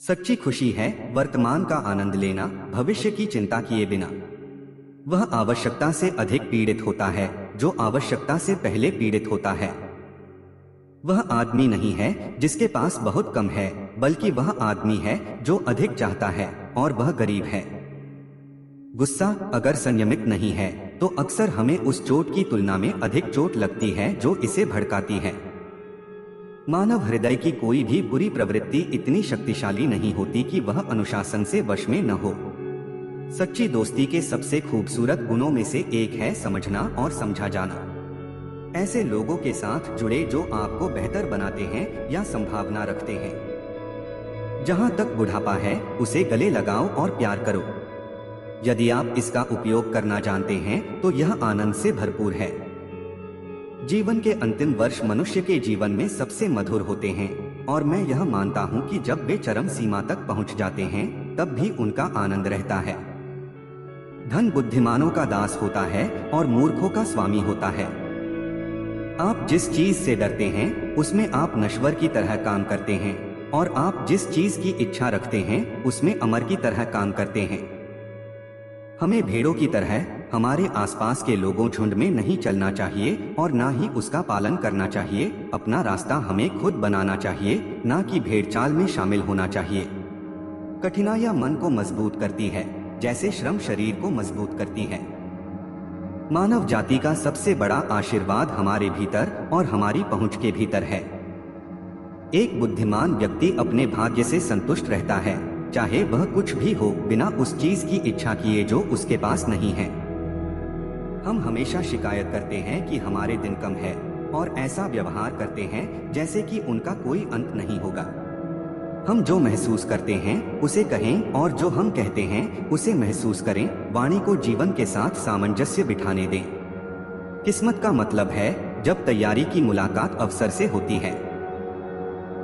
सच्ची खुशी है वर्तमान का आनंद लेना, भविष्य की चिंता किए बिना। वह आवश्यकता से अधिक पीड़ित होता है जो आवश्यकता से पहले पीड़ित होता है। वह आदमी नहीं है जिसके पास बहुत कम है, बल्कि वह आदमी है जो अधिक चाहता है और वह गरीब है। गुस्सा अगर संयमित नहीं है तो अक्सर हमें उस चोट की तुलना में अधिक चोट लगती है जो इसे भड़काती है। मानव हृदय की कोई भी बुरी प्रवृत्ति इतनी शक्तिशाली नहीं होती कि वह अनुशासन से वश में न हो। सच्ची दोस्ती के सबसे खूबसूरत गुणों में से एक है समझना और समझा जाना। ऐसे लोगों के साथ जुड़े जो आपको बेहतर बनाते हैं या संभावना रखते हैं। जहां तक बुढ़ापा है उसे गले लगाओ और प्यार करो। यदि आप इसका उपयोग करना जानते हैं तो यह आनंद से भरपूर है। जीवन के अंतिम वर्ष मनुष्य के जीवन में सबसे मधुर होते हैं और मैं यह मानता हूं कि जब वे चरम सीमा तक पहुंच जाते हैं तब भी उनका आनंद रहता है। धन बुद्धिमानों का दास होता है और मूर्खों का स्वामी होता है। आप जिस चीज से डरते हैं उसमें आप नश्वर की तरह काम करते हैं और आप जिस चीज की इच्छा रखते हैं उसमें अमर की तरह काम करते हैं। हमें भेड़ों की तरह हमारे आसपास के लोगों झुंड में नहीं चलना चाहिए और ना ही उसका पालन करना चाहिए। अपना रास्ता हमें खुद बनाना चाहिए, ना कि भेड़ चाल में शामिल होना चाहिए। कठिनाइयां मन को मजबूत करती है जैसे श्रम शरीर को मजबूत करती है। मानव जाति का सबसे बड़ा आशीर्वाद हमारे भीतर और हमारी पहुंच के भीतर है। एक बुद्धिमान व्यक्ति अपने भाग्य से संतुष्ट रहता है, चाहे वह कुछ भी हो, बिना उस चीज की इच्छा किए जो उसके पास नहीं है। हम हमेशा शिकायत करते हैं कि हमारे दिन कम है और ऐसा व्यवहार करते हैं जैसे कि उनका कोई अंत नहीं होगा। हम जो महसूस करते हैं उसे कहें और जो हम कहते हैं उसे महसूस करें। वाणी को जीवन के साथ सामंजस्य बिठाने दें। किस्मत का मतलब है जब तैयारी की मुलाकात अवसर से होती है।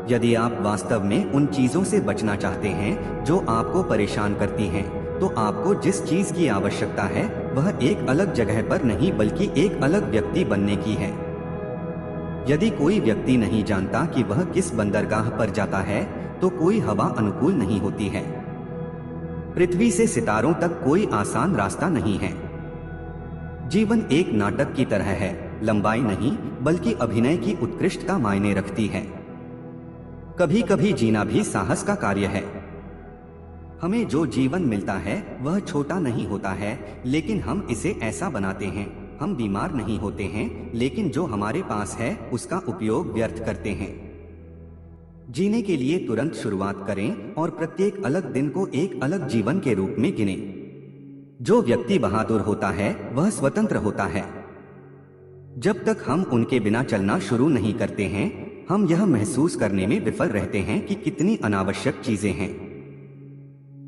यदि आप वास्तव में उन चीजों से बचना चाहते हैं जो आपको परेशान करती हैं, तो आपको जिस चीज की आवश्यकता है वह एक अलग जगह पर नहीं बल्कि एक अलग व्यक्ति बनने की है। यदि कोई व्यक्ति नहीं जानता कि वह किस बंदरगाह पर जाता है तो कोई हवा अनुकूल नहीं होती है। पृथ्वी से सितारों तक कोई आसान रास्ता नहीं है। जीवन एक नाटक की तरह है, लंबाई नहीं बल्कि अभिनय की उत्कृष्टता मायने रखती है। कभी कभी जीना भी साहस का कार्य है। हमें जो जीवन मिलता है वह छोटा नहीं होता है, लेकिन हम इसे ऐसा बनाते हैं। हम बीमार नहीं होते हैं, लेकिन जो हमारे पास है उसका उपयोग व्यर्थ करते हैं। जीने के लिए तुरंत शुरुआत करें और प्रत्येक अलग दिन को एक अलग जीवन के रूप में गिनें। जो व्यक्ति बहादुर होता है वह स्वतंत्र होता है। जब तक हम उनके बिना चलना शुरू नहीं करते हैं, हम यह महसूस करने में विफल रहते हैं कि कितनी अनावश्यक चीजें हैं।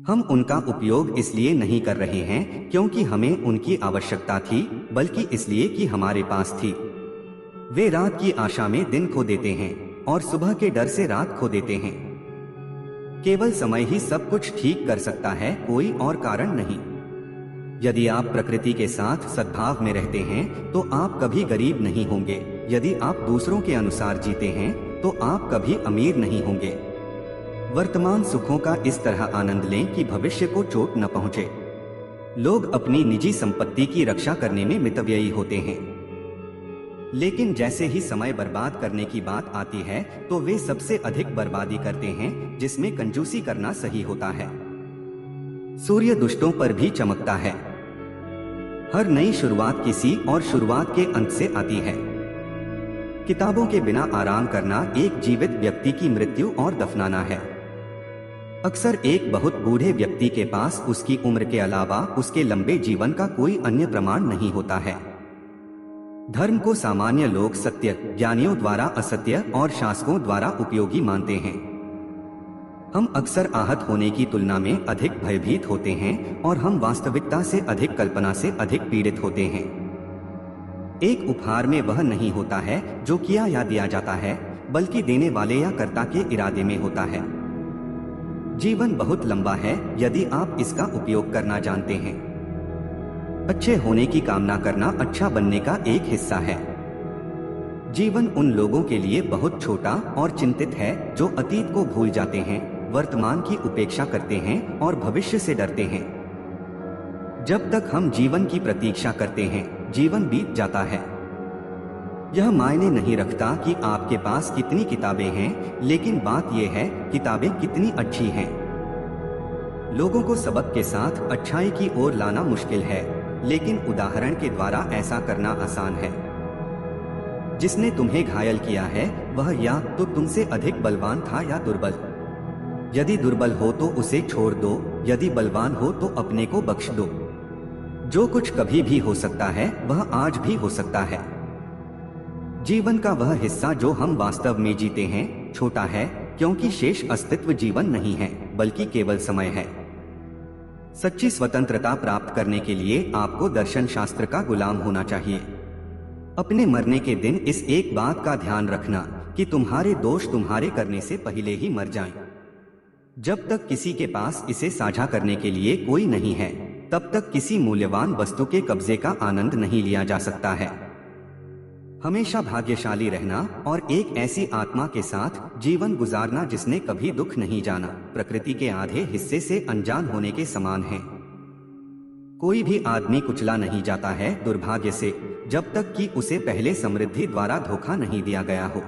हम उनका उपयोग इसलिए नहीं कर रहे हैं क्योंकि हमें उनकी आवश्यकता थी, बल्कि इसलिए कि हमारे पास थी। वे रात की आशा में दिन खो देते हैं और सुबह के डर से रात खो देते हैं। केवल समय ही सब कुछ ठीक कर सकता है, कोई और कारण नहीं। यदि आप प्रकृति के साथ सद्भाव में रहते हैं तो आप कभी गरीब नहीं होंगे। यदि आप दूसरों के अनुसार जीते हैं तो आप कभी अमीर नहीं होंगे। वर्तमान सुखों का इस तरह आनंद लें कि भविष्य को चोट न पहुंचे। लोग अपनी निजी संपत्ति की रक्षा करने में मितव्ययी होते हैं, लेकिन जैसे ही समय बर्बाद करने की बात आती है तो वे सबसे अधिक बर्बादी करते हैं, जिसमें कंजूसी करना सही होता है। सूर्य दुष्टों पर भी चमकता है। हर नई शुरुआत किसी और शुरुआत के अंत से आती है। किताबों के बिना आराम करना एक जीवित व्यक्ति की मृत्यु और दफनाना है। अक्सर एक बहुत बूढ़े व्यक्ति के पास उसकी उम्र के अलावा उसके लंबे जीवन का कोई अन्य प्रमाण नहीं होता है। धर्म को सामान्य लोग सत्य, ज्ञानियों द्वारा असत्य और शासकों द्वारा उपयोगी मानते हैं। हम अक्सर आहत होने की तुलना में अधिक भयभीत होते हैं और हम वास्तविकता से अधिक कल्पना से अधिक पीड़ित होते हैं। एक उपहार में वह नहीं होता है जो किया या दिया जाता है, बल्कि देने वाले या कर्ता के इरादे में होता है। जीवन बहुत लंबा है यदि आप इसका उपयोग करना जानते हैं। अच्छे होने की कामना करना अच्छा बनने का एक हिस्सा है। जीवन उन लोगों के लिए बहुत छोटा और चिंतित है जो अतीत को भूल जाते हैं, वर्तमान की उपेक्षा करते हैं और भविष्य से डरते हैं। जब तक हम जीवन की प्रतीक्षा करते हैं, जीवन बीत जाता है। यह मायने नहीं रखता कि आपके पास कितनी किताबें हैं, लेकिन बात यह है किताबें कितनी अच्छी हैं। लोगों को सबक के साथ अच्छाई की ओर लाना मुश्किल है, लेकिन उदाहरण के द्वारा ऐसा करना आसान है। जिसने तुम्हें घायल किया है वह या तो तुमसे अधिक बलवान था या दुर्बल। यदि दुर्बल हो तो उसे छोड़ दो, यदि बलवान हो तो अपने को बख्श दो। जो कुछ कभी भी हो सकता है वह आज भी हो सकता है। जीवन का वह हिस्सा जो हम वास्तव में जीते हैं छोटा है, क्योंकि शेष अस्तित्व जीवन नहीं है बल्कि केवल समय है। सच्ची स्वतंत्रता प्राप्त करने के लिए आपको दर्शन शास्त्र का गुलाम होना चाहिए। अपने मरने के दिन इस एक बात का ध्यान रखना कि तुम्हारे दोष तुम्हारे करने से पहले ही मर जाएं। जब तक किसी के पास इसे साझा करने के लिए कोई नहीं है, तब तक किसी मूल्यवान वस्तु के कब्जे का आनंद नहीं लिया जा सकता है। हमेशा भाग्यशाली रहना और एक ऐसी आत्मा के साथ जीवन गुजारना जिसने कभी दुख नहीं जाना, प्रकृति के आधे हिस्से से अनजान होने के समान है। कोई भी आदमी कुचला नहीं जाता है दुर्भाग्य से, जब तक कि उसे पहले समृद्धि द्वारा धोखा नहीं दिया गया हो।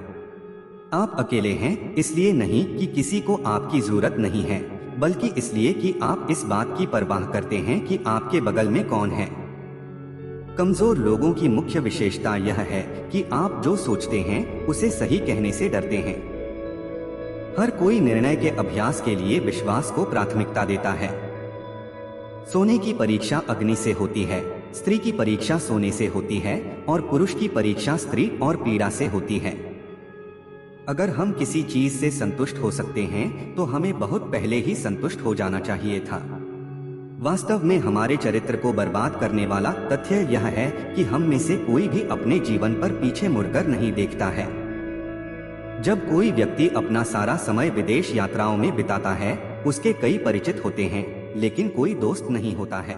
आप अकेले हैं इसलिए नहीं कि किसी को आपकी जरूरत नहीं है, बल्कि इसलिए कि आप इस बात की परवाह करते हैं कि आपके बगल में कौन है। कमजोर लोगों की मुख्य विशेषता यह है कि आप जो सोचते हैं उसे सही कहने से डरते हैं। हर कोई निर्णय के अभ्यास के लिए विश्वास को प्राथमिकता देता है। सोने की परीक्षा अग्नि से होती है, स्त्री की परीक्षा सोने से होती है और पुरुष की परीक्षा स्त्री और पीड़ा से होती है। अगर हम किसी चीज से संतुष्ट हो सकते हैं तो हमें बहुत पहले ही संतुष्ट हो जाना चाहिए था। वास्तव में हमारे चरित्र को बर्बाद करने वाला तथ्य यह है कि हम में से कोई भी अपने जीवन पर पीछे मुड़कर नहीं देखता है। जब कोई व्यक्ति अपना सारा समय विदेश यात्राओं में बिताता है, उसके कई परिचित होते हैं, लेकिन कोई दोस्त नहीं होता है।